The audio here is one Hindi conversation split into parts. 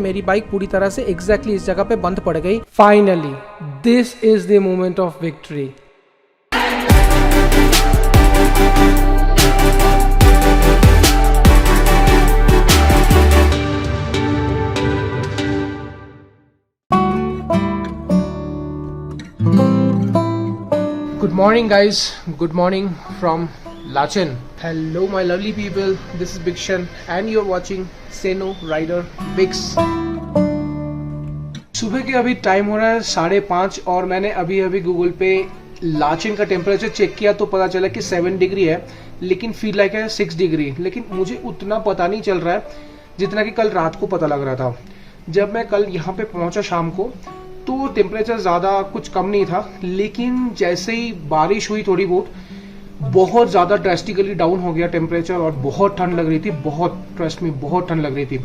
मेरी बाइक पूरी तरह से एग्जैक्टली इस जगह पे बंद पड़ गई। Finally this is the moment of victory. Good morning guys, good morning from Lachen. Hello my lovely people, this is Bikshan and you're watching Seno Rider Bix. सुबह के अभी टाइम हो रहा है 5:30 और मैंने अभी गूगल पे लाचेन का टेम्परेचर चेक किया तो पता चला कि 7 डिग्री है, लेकिन फील लाइक है 6 डिग्री। लेकिन मुझे उतना पता नहीं चल रहा है जितना कि कल रात को पता लग रहा था। जब मैं कल यहाँ पे पहुंचा शाम को तो टेम्परेचर ज़्यादा कुछ कम नहीं था, लेकिन जैसे ही बारिश हुई थोड़ी बहुत ज़्यादा ड्रास्टिकली डाउन हो गया टेम्परेचर और बहुत ठंड लग रही थी, बहुत ट्रस्ट में बहुत ठंड लग रही थी।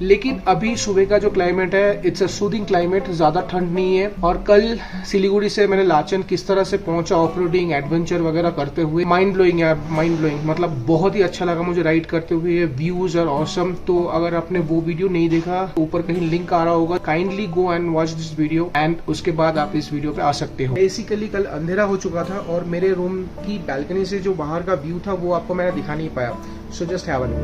लेकिन अभी सुबह का जो क्लाइमेट है इट्स अ सूदिंग क्लाइमेट, ज़्यादा ठंड नहीं है। और कल सिलीगुड़ी से मैंने लाचन किस तरह से पहुंचा ऑफ रोडिंग एडवेंचर वगैरह करते हुए, माइंड ब्लोइंग यार, माइंड ब्लोइंग। मतलब बहुत ही अच्छा लगा मुझे राइड करते हुए, व्यूज और ऑसम। तो अगर आपने वो वीडियो नहीं देखा, ऊपर कहीं लिंक आ रहा होगा, kindly go and watch this video and उसके बाद आप इस वीडियो पे आ सकते हो। बेसिकली कल अंधेरा हो चुका था और मेरे रूम की बैल्कनी से जो बाहर का व्यू था वो आपको मैंने दिखा नहीं पाया। So just have a look.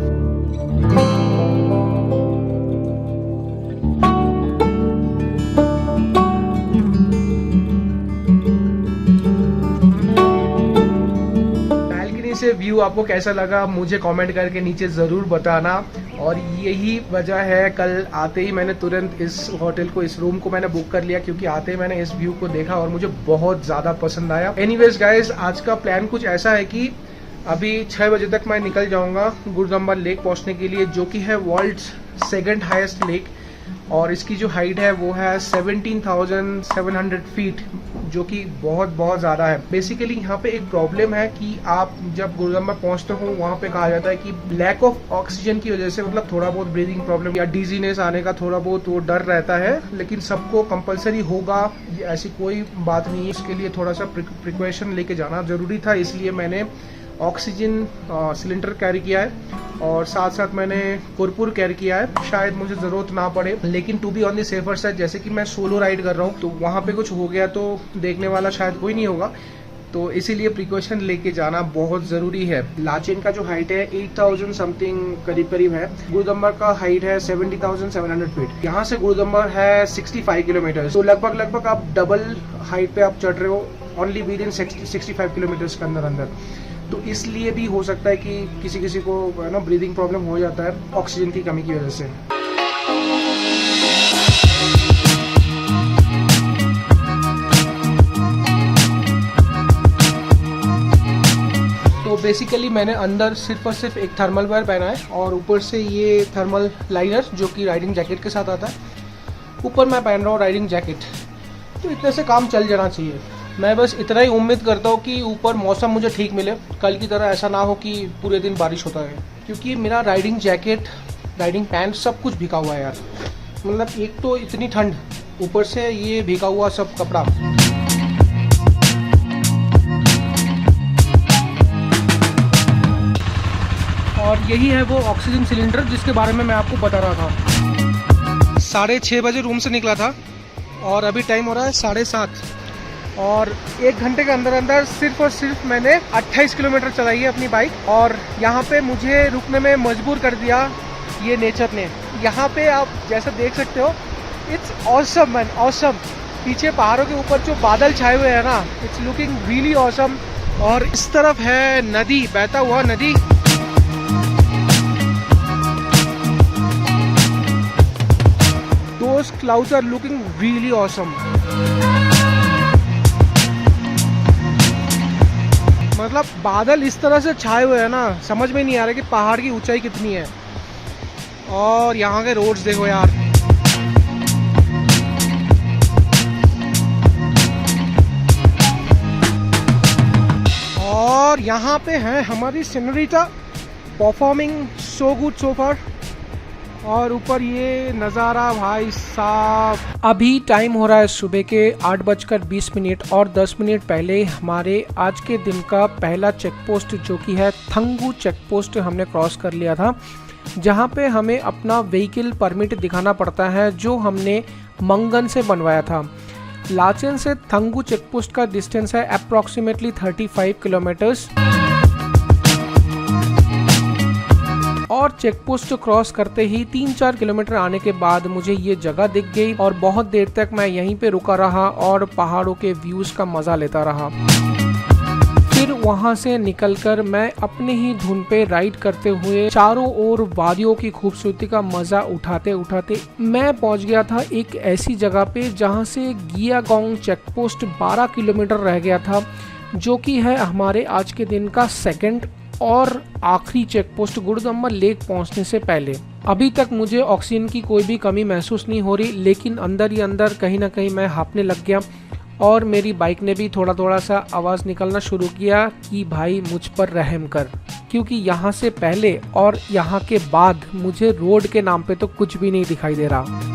Balcony से व्यू आपको कैसा लगा मुझे कमेंट करके नीचे जरूर बताना। और यही वजह है कल आते ही मैंने तुरंत इस होटल को, इस रूम को मैंने बुक कर लिया, क्योंकि आते ही मैंने इस व्यू को देखा और मुझे बहुत ज़्यादा पसंद आया। एनीवेज गाइस, आज का प्लान कुछ ऐसा है कि अभी 6 बजे तक मैं निकल जाऊंगा गुरुदम्बर लेक पहुंचने के लिए, जो कि है वर्ल्ड्स 2nd हाईएस्ट लेक और इसकी जो हाइट है वो है 17,700 फीट, जो कि बहुत ज़्यादा है। बेसिकली यहाँ पे एक प्रॉब्लम है कि आप जब गुरुदम्बर पहुँचते हो वहाँ पे कहा जाता है कि लैक ऑफ ऑक्सीजन की वजह से, मतलब थोड़ा बहुत ब्रीदिंग प्रॉब्लम या डिजीनेस आने का थोड़ा बहुत वो डर रहता है, लेकिन सबको कंपलसरी होगा ऐसी कोई बात नहीं है। इसके लिए थोड़ा सा प्रिकॉशन लेके जाना जरूरी था, इसलिए मैंने ऑक्सीजन सिलेंडर कैरी किया है और साथ मैंने कर्पूर कैरी किया है। शायद मुझे ज़रूरत ना पड़े, लेकिन to be on the safer side, जैसे कि मैं सोलो राइड कर रहा हूँ तो वहाँ पे कुछ हो गया तो देखने वाला शायद कोई नहीं होगा, तो इसीलिए प्रिकॉशन लेके जाना बहुत ज़रूरी है। लाचेन का जो हाइट है 8,000 समथिंग करीब है। गुरुदम्बर का हाइट है 70,700 फीट। यहाँ से गुरुदम्बर है 65 किलोमीटर, तो लगभग आप डबल हाइट पे आप चढ़ रहे हो ओनली विद इन 65 किलोमीटर्स के अंदर। तो इसलिए भी हो सकता है कि किसी को है ना ब्रीदिंग प्रॉब्लम हो जाता है ऑक्सीजन की कमी की वजह से। तो बेसिकली मैंने अंदर सिर्फ और सिर्फ एक थर्मल वेयर पहना है और ऊपर से ये थर्मल लाइनर जो कि राइडिंग जैकेट के साथ आता है, ऊपर मैं पहन रहा हूँ राइडिंग जैकेट। तो इतने से काम चल जाना चाहिए। मैं बस इतना ही उम्मीद करता हूँ कि ऊपर मौसम मुझे ठीक मिले, कल की तरह ऐसा ना हो कि पूरे दिन बारिश होता है, क्योंकि मेरा राइडिंग जैकेट, राइडिंग पैंट सब कुछ भीगा हुआ है यार। मतलब एक तो इतनी ठंड, ऊपर से ये भीगा हुआ सब कपड़ा। और यही है वो ऑक्सीजन सिलेंडर जिसके बारे में मैं आपको बता रहा था। 6:30 बजे रूम से निकला था और अभी टाइम हो रहा है 7:30 और 1 घंटे के अंदर सिर्फ और सिर्फ मैंने 28 किलोमीटर चलाई है अपनी बाइक। और यहाँ पे मुझे रुकने में मजबूर कर दिया ये नेचर ने। यहाँ पे आप जैसा देख सकते हो, इट्स ऑसम मैन, ऑसम। पीछे पहाड़ों के ऊपर जो बादल छाए हुए हैं ना, इट्स लुकिंग रियली ऑसम। और इस तरफ है नदी, बहता हुआ नदी। Those clouds are looking really awesome. मतलब बादल इस तरह से छाए हुए हैं ना, समझ में नहीं आ रहा कि पहाड़ की ऊंचाई कितनी है। और यहाँ के रोड्स देखो यार, और यहाँ पे है हमारी senorita performing so good so far. और ऊपर ये नज़ारा भाई साहब। अभी टाइम हो रहा है सुबह के 8:20 और 10 मिनट पहले हमारे आज के दिन का पहला चेक पोस्ट जो कि है थंगू चेक पोस्ट हमने क्रॉस कर लिया था। जहाँ पे हमें अपना व्हीकल परमिट दिखाना पड़ता है जो हमने मंगन से बनवाया था। लाचेन से थंगू चेकपोस्ट का डिस्टेंस है अप्रॉक्सीमेटली 35 किलोमीटर्स और चेकपोस्ट क्रॉस करते ही 3-4 किलोमीटर आने के बाद मुझे ये जगह दिख गई और बहुत देर तक मैं यहीं पे रुका रहा और पहाड़ों के व्यूज का मजा लेता रहा। फिर वहां से निकलकर मैं अपने ही धुन पे राइड करते हुए चारों ओर वादियों की खूबसूरती का मजा उठाते उठाते मैं पहुंच गया था एक ऐसी जगह पे जहां से गियागोंग चेकपोस्ट 12 किलोमीटर रह गया था, जो कि है हमारे आज के दिन का सेकंड और आखिरी चेकपोस्ट गुरुदम्बा लेक पहुंचने से पहले। अभी तक मुझे ऑक्सीजन की कोई भी कमी महसूस नहीं हो रही, लेकिन अंदर ही अंदर कहीं ना कहीं मैं हांफने लग गया और मेरी बाइक ने भी थोड़ा थोड़ा सा आवाज़ निकलना शुरू किया कि भाई मुझ पर रहम कर, क्योंकि यहाँ से पहले और यहाँ के बाद मुझे रोड के नाम पे तो कुछ भी नहीं दिखाई दे रहा।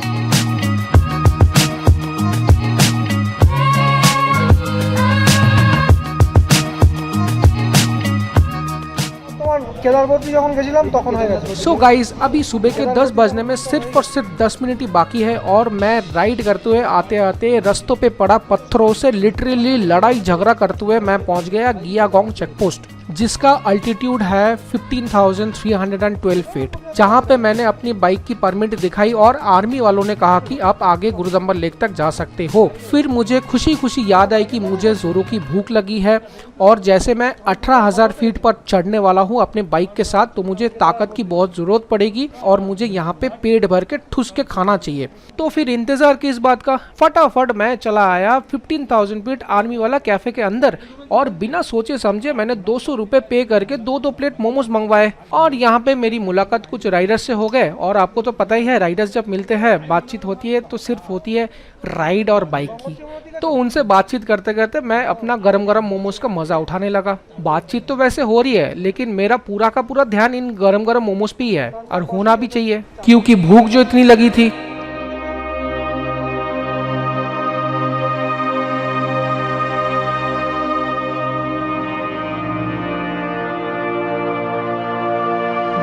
सो गाइज अभी सुबह के 10 बजने में सिर्फ और सिर्फ 10 मिनट ही बाकी है और मैं राइड करते हुए आते आते रास्तों पे पड़ा पत्थरों से लिटरली लड़ाई झगड़ा करते हुए मैं पहुंच गया गियागोंग चेकपोस्ट, जिसका अल्टीट्यूड है 15,312 फीट, जहां पे मैंने अपनी बाइक की परमिट दिखाई और आर्मी वालों ने कहा कि आप आगे गुरुदम्बा लेक तक जा सकते हो। फिर मुझे खुशी खुशी याद आई कि मुझे जोरों की भूख लगी है और जैसे मैं 18,000 फीट पर चढ़ने वाला हूं अपने बाइक के साथ, तो मुझे ताकत की बहुत जरूरत पड़ेगी और मुझे यहाँ पे पेट भर के ठुस के खाना चाहिए। तो फिर इंतजार किस बात का, फटाफट मैं चला आया 15,000 फीट आर्मी वाला कैफे के अंदर और बिना सोचे समझे मैंने 200 रुपए पे करके 2 प्लेट मोमोज मंगवाए और यहाँ पे मेरी मुलाकात कुछ राइडर्स से हो गए। और आपको तो पता ही है राइडर्स जब मिलते हैं बातचीत होती है तो सिर्फ होती है राइड और बाइक की। तो उनसे बातचीत करते करते मैं अपना गरम गरम मोमोज का मजा उठाने लगा। बातचीत तो वैसे हो रही है लेकिन मेरा पूरा का पूरा ध्यान इन गरम गरम मोमोज पे ही है और होना भी चाहिए क्योंकि भूख जो इतनी लगी थी।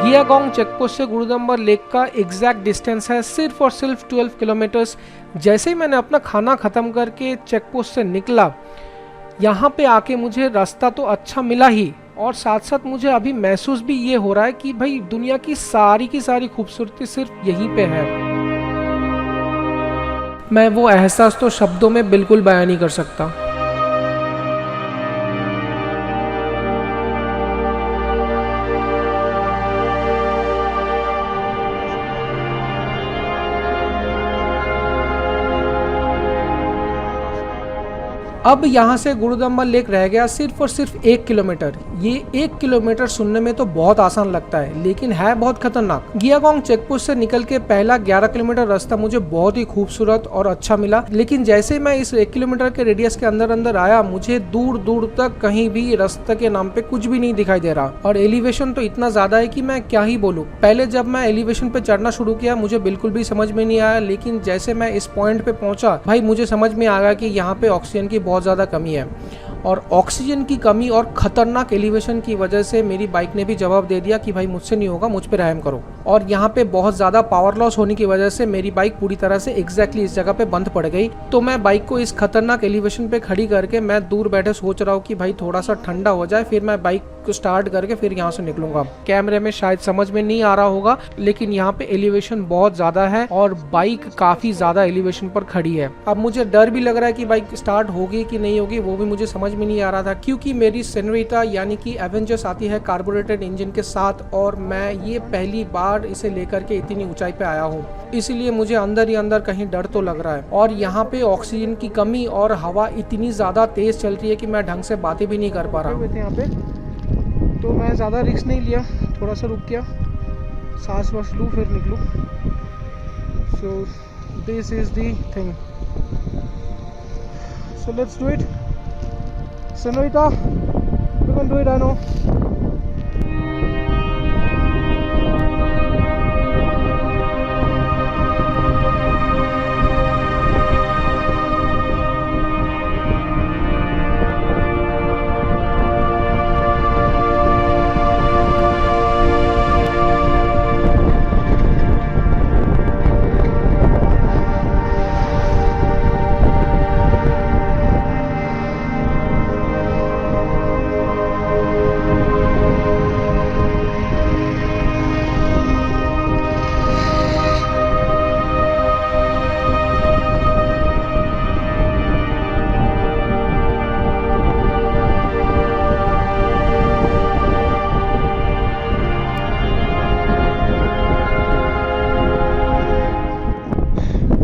गियागोंग चेकपोस्ट से गुरुदम्बा लेक का एग्जैक्ट डिस्टेंस है सिर्फ और सिर्फ 12 किलोमीटर्स। जैसे ही मैंने अपना खाना खत्म करके चेकपोस्ट से निकला, यहाँ पे आके मुझे रास्ता तो अच्छा मिला ही और साथ साथ मुझे अभी महसूस भी ये हो रहा है कि भाई दुनिया की सारी खूबसूरती सिर्फ यहीं पे है। मैं वो एहसास तो शब्दों में बिल्कुल बयान नहीं कर सकता। अब यहाँ से गुरुदम्बा लेक रह गया सिर्फ और सिर्फ 1 किलोमीटर। ये 1 किलोमीटर सुनने में तो बहुत आसान लगता है लेकिन है बहुत खतरनाक। गियागोंग चेकपोस्ट से निकल के पहला 11 किलोमीटर रास्ता मुझे बहुत ही खूबसूरत और अच्छा मिला, लेकिन जैसे मैं इस 1 किलोमीटर के रेडियस के अंदर आया मुझे दूर दूर तक कहीं भी रास्ते के नाम पे कुछ भी नहीं दिखाई दे रहा और एलिवेशन तो इतना ज्यादा है कि मैं क्या ही बोलूँ। पहले जब मैं एलिवेशन पे चढ़ना शुरू किया मुझे बिल्कुल भी समझ में नहीं आया, लेकिन जैसे मैं इस पॉइंट पे पहुंचा भाई मुझे समझ में आ गया कि यहाँ पे ऑक्सीजन की बहुत ज़्यादा कमी है और ऑक्सीजन की कमी और खतरनाक एलिवेशन की वजह से मेरी बाइक ने भी जवाब दे दिया कि भाई मुझसे नहीं होगा, मुझ पे रहम करो। और यहाँ पे बहुत ज़्यादा पावर लॉस होने की वजह से मेरी बाइक पूरी तरह से एग्जैक्टली इस जगह पे बंद पड़ गई। तो मैं बाइक को इस खतरनाक एलिवेशन पे खड़ी करके मैं दूर बैठे सोच रहा हूँ कि भाई थोड़ा सा ठंडा हो जाए फिर मैं बाइक को स्टार्ट करके फिर यहाँ से निकलूंगा। कैमरे में शायद समझ में नहीं आ रहा होगा लेकिन यहाँ पे एलिवेशन बहुत ज़्यादा है और बाइक काफ़ी ज़्यादा एलिवेशन पर खड़ी है। अब मुझे डर भी लग रहा है कि बाइक स्टार्ट होगी कि नहीं होगी, वो भी मुझे समझ में नहीं आ रहा था क्योंकि मेरी सेनोरिटा यानी कि एवेंजर्स आती है कार्बोरेटेड इंजन के साथ और मैं ये पहली बार इसे लेकर के इतनी ऊंचाई पे आया हूँ, इसीलिए मुझे अंदर ही अंदर कहीं डर तो लग रहा है। और यहाँ पे ऑक्सीजन की कमी और हवा इतनी ज़्यादा तेज़ चल रही है कि मैं ढंग से बातें भी नहीं कर पा रहा हूँ यहाँ पे। तो मैं ज़्यादा रिस्क नहीं लिया, थोड़ा सा रुक गया, सांस वास लूँ फिर निकलूँ। So this is the thing, so let's do it. Senorita, you can do it, I know.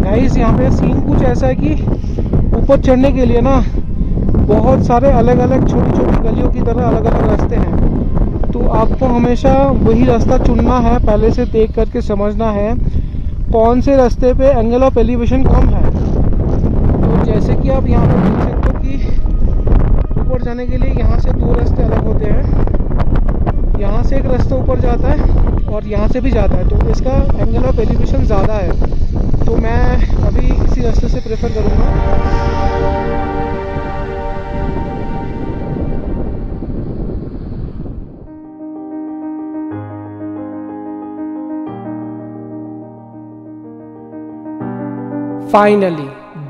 Guys यहाँ पे सीन कुछ ऐसा है कि ऊपर चढ़ने के लिए ना बहुत सारे अलग अलग छोटी छोटी गलियों की तरह अलग अलग रास्ते हैं। तो आपको हमेशा वही रास्ता चुनना है, पहले से देख करके समझना है कौन से रास्ते पे एंगल ऑफ एलिवेशन कम है। तो जैसे कि आप यहाँ पर देख सकते हो कि ऊपर जाने के लिए यहाँ से दो रास्ते अलग होते हैं। यहाँ से एक रास्ता ऊपर जाता है और यहाँ से भी जाता है, तो इसका एंगल ऑफ एलिवेशन ज़्यादा है। तो मैं अभी इसी रास्ते से प्रेफर करूँगा। Finally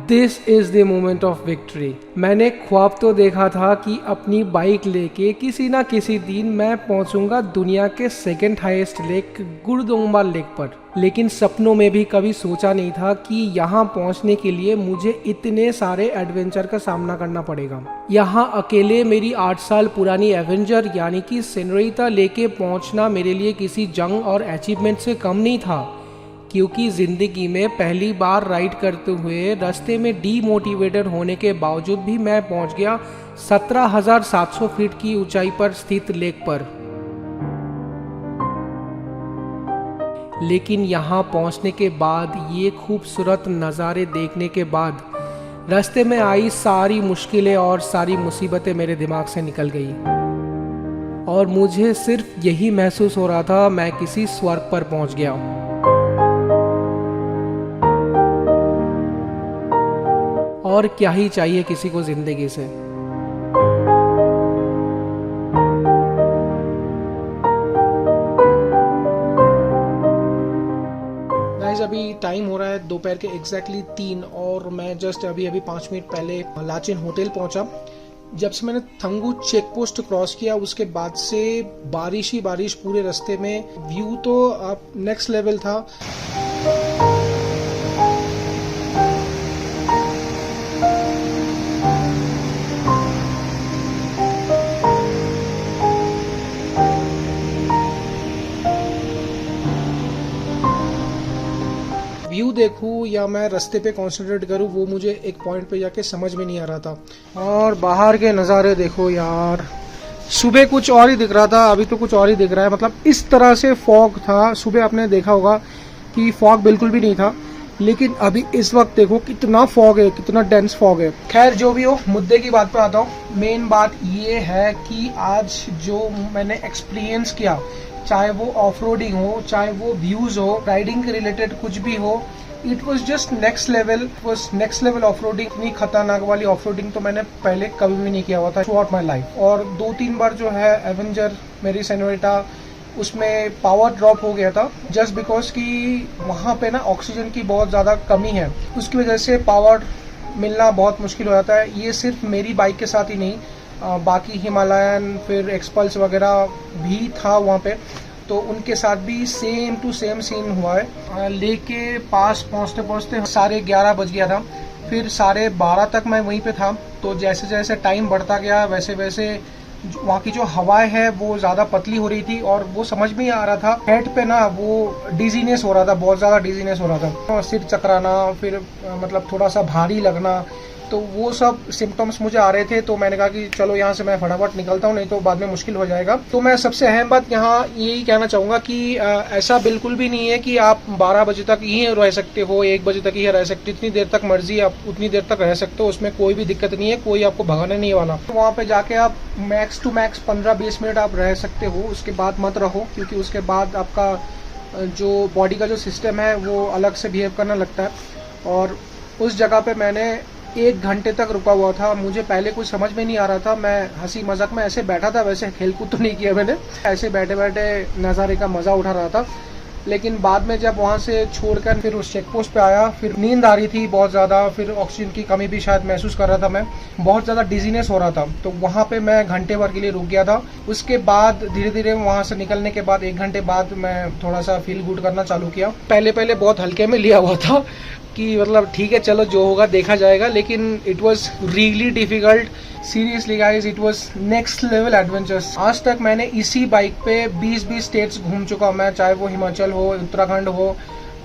this is the moment of victory. मैंने ख्वाब तो देखा था कि अपनी बाइक लेके किसी ना किसी दिन मैं पहुंचूंगा दुनिया के सेकंड हाईएस्ट लेक गुरदोंगमा लेक पर, लेकिन सपनों में भी कभी सोचा नहीं था कि यहाँ पहुंचने के लिए मुझे इतने सारे एडवेंचर का सामना करना पड़ेगा। यहाँ अकेले मेरी 8 साल पुरानी एवेंजर यानी कि सेनोरिटा लेके पहुँचना मेरे लिए किसी जंग और अचीवमेंट से कम नहीं था, क्योंकि ज़िंदगी में पहली बार राइड करते हुए रास्ते में डीमोटिवेटेड होने के बावजूद भी मैं पहुंच गया 17,700 फीट की ऊंचाई पर स्थित लेक पर। लेकिन यहाँ पहुंचने के बाद, ये खूबसूरत नज़ारे देखने के बाद, रास्ते में आई सारी मुश्किलें और सारी मुसीबतें मेरे दिमाग से निकल गई और मुझे सिर्फ यही महसूस हो रहा था मैं किसी स्वर्ग पर पहुंच गया हूँ। और क्या ही चाहिए किसी को जिंदगी से। गाइस अभी टाइम हो रहा है दोपहर के एग्जैक्टली 3 और मैं जस्ट अभी 5 मिनट पहले लाचेन होटल पहुंचा। जब से मैंने थंगू चेक पोस्ट क्रॉस किया उसके बाद से बारिश ही बारिश पूरे रास्ते में। व्यू तो अब नेक्स्ट लेवल था। व्यू देखूं या मैं रास्ते पे कंसंट्रेट करूं, वो मुझे एक पॉइंट पे जाके समझ में नहीं आ रहा था। और बाहर के नज़ारे देखो यार, सुबह कुछ और ही दिख रहा था, अभी तो कुछ और ही दिख रहा है। मतलब इस तरह से फॉग था। सुबह आपने देखा होगा कि फॉग बिल्कुल भी नहीं था, लेकिन अभी इस वक्त देखो कितना फॉग है, कितना डेंस फॉग है। खैर जो भी हो, मुद्दे की बात पे आता हूँ। मेन बात ये है कि आज जो मैंने एक्सपीरियंस किया, चाहे वो ऑफ रोडिंग हो, चाहे वो व्यूज हो, राइडिंग के रिलेटेड कुछ भी हो, it was just next level. Next level off roading. इतनी खतरनाक वाली ऑफ रोडिंग तो मैंने पहले कभी भी नहीं किया हुआ था थ्रू आउट माई लाइफ। और 2-3 बार जो है एवेंजर मेरी सेनोरिटा, उसमें पावर ड्रॉप हो गया था जस्ट बिकॉज कि वहाँ पे ना ऑक्सीजन की बहुत ज़्यादा कमी है, उसकी वजह से पावर मिलना बहुत मुश्किल हो जाता है। ये सिर्फ मेरी बाइक के साथ ही नहीं, बाकी हिमालयन फिर एक्सपल्स वगैरह भी था वहाँ पे, तो उनके साथ भी सेम टू सेम सीन हुआ है। लेके पास पहुँचते पहुँचते 11:30 बज गया था, फिर 12:30 तक मैं वहीं पे था। तो जैसे जैसे टाइम बढ़ता गया वैसे वैसे वहाँ की जो हवाएं है वो ज़्यादा पतली हो रही थी और वो समझ में ही आ रहा था। हेड पे ना वो डिजीनेस हो रहा था, बहुत ज़्यादा डिजीनेस हो रहा था, सिर चकराना, फिर मतलब थोड़ा सा भारी लगना, तो वो सब सिम्टम्स मुझे आ रहे थे। तो मैंने कहा कि चलो यहाँ से मैं फटाफट निकलता हूँ, नहीं तो बाद में मुश्किल हो जाएगा। तो मैं सबसे अहम बात यहाँ यही कहना चाहूँगा कि ऐसा बिल्कुल भी नहीं है कि आप 12 बजे तक ही रह सकते हो, 1 बजे तक ही रह सकते, इतनी देर तक मर्जी आप उतनी देर तक रह सकते हो, उसमें कोई भी दिक्कत नहीं है, कोई आपको भगाने नहीं वाला। तो वहाँ पे जाके आप मैक्स टू मैक्स 15-20 मिनट आप रह सकते हो, उसके बाद मत रहो, क्योंकि उसके बाद आपका जो बॉडी का जो सिस्टम है वो अलग से बिहेव करना लगता है। और उस जगह पे मैंने 1 घंटे तक रुका हुआ था। मुझे पहले कुछ समझ में नहीं आ रहा था, मैं हंसी मजाक में ऐसे बैठा था, वैसे खेलकूद तो नहीं किया मैंने, ऐसे बैठे बैठे नज़ारे का मज़ा उठा रहा था। लेकिन बाद में जब वहाँ से छोड़कर फिर उस चेक पोस्ट पे आया, फिर नींद आ रही थी बहुत ज़्यादा, फिर ऑक्सीजन की कमी भी शायद महसूस कर रहा था मैं, बहुत ज़्यादा डिजीनेस हो रहा था। तो वहाँ पे मैं घंटे भर के लिए रुक गया था। उसके बाद धीरे धीरे वहाँ से निकलने के बाद 1 घंटे बाद मैं थोड़ा सा फील गुड करना चालू किया। पहले पहले बहुत हल्के में लिया हुआ था कि मतलब ठीक है चलो जो होगा देखा जाएगा, लेकिन it was really difficult. Seriously guys, it was next level adventures. आज तक मैंने इसी बाइक पे 20-20 स्टेट्स घूम चुका मैं, चाहे वो हिमाचल हो, उत्तराखंड हो,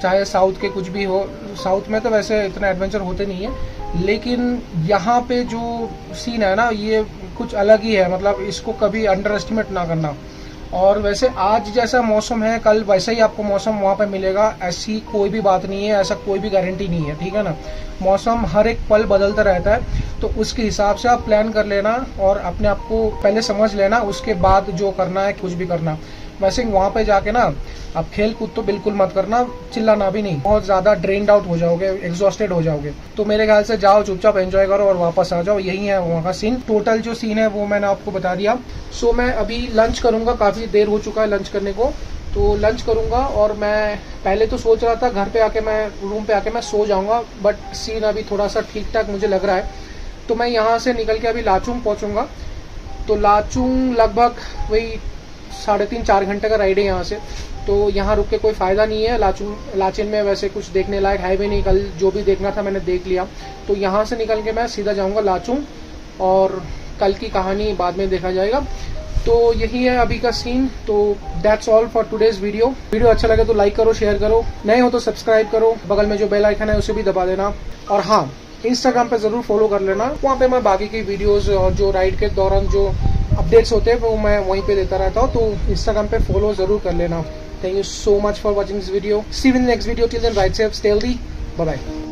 चाहे साउथ के कुछ भी हो। साउथ में तो वैसे इतना एडवेंचर होते नहीं है, लेकिन यहाँ पे जो सीन है ना ये कुछ अलग ही है, मतलब इसको कभी अंडर एस्टिमेट ना करना। और वैसे आज जैसा मौसम है कल वैसा ही आपको मौसम वहाँ पे मिलेगा, ऐसी कोई भी बात नहीं है, ऐसा कोई भी गारंटी नहीं है, ठीक है ना। मौसम हर एक पल बदलता रहता है, तो उसके हिसाब से आप प्लान कर लेना और अपने आप को पहले समझ लेना, उसके बाद जो करना है कुछ भी करना। वैसे वहाँ पे जाके ना आप खेल कूद तो बिल्कुल मत करना, चिल्लाना भी नहीं, बहुत ज़्यादा ड्रेन्ड आउट हो जाओगे, एग्जॉस्टेड हो जाओगे। तो मेरे ख्याल से जाओ चुपचाप एंजॉय करो और वापस आ जाओ, यही है वहाँ का सीन। टोटल जो सीन है वो मैंने आपको बता दिया। सो मैं अभी लंच करूँगा, काफ़ी देर हो चुका है लंच करने को, तो लंच करूँगा। और मैं पहले तो सोच रहा था घर पे आके मैं रूम पे आके मैं सो जाऊँगा, बट सीन अभी थोड़ा सा ठीक ठाक मुझे लग रहा है, तो मैं यहाँ से निकल के अभी लाचुंग पहुँचूँगा। तो लाचुंग लगभग वही 3.5-4 घंटे का राइड है यहाँ से, तो यहाँ रुक के कोई फ़ायदा नहीं है। लाचेन में वैसे कुछ देखने लायक है भी नहीं, कल जो भी देखना था मैंने देख लिया। तो यहाँ से निकल के मैं सीधा जाऊँगा लाचुंग, और कल की कहानी बाद में देखा जाएगा। तो यही है अभी का सीन। तो that's all for today's video अच्छा लगे तो लाइक करो, शेयर करो, नए हो तो सब्सक्राइब करो, बगल में जो बेल आइकन है उसे भी दबा देना। और हाँ, इंस्टाग्राम पे ज़रूर फॉलो कर लेना, वहाँ पे मैं बाकी की वीडियोज़ और जो राइड के दौरान जो अपडेट्स होते हैं वो मैं वहीं पे देता रहता हूँ, तो इंस्टाग्राम पे फॉलो ज़रूर कर लेना। Thank you so much for watching this video. See you in the next video. Till then, ride safe, stay healthy. Bye bye.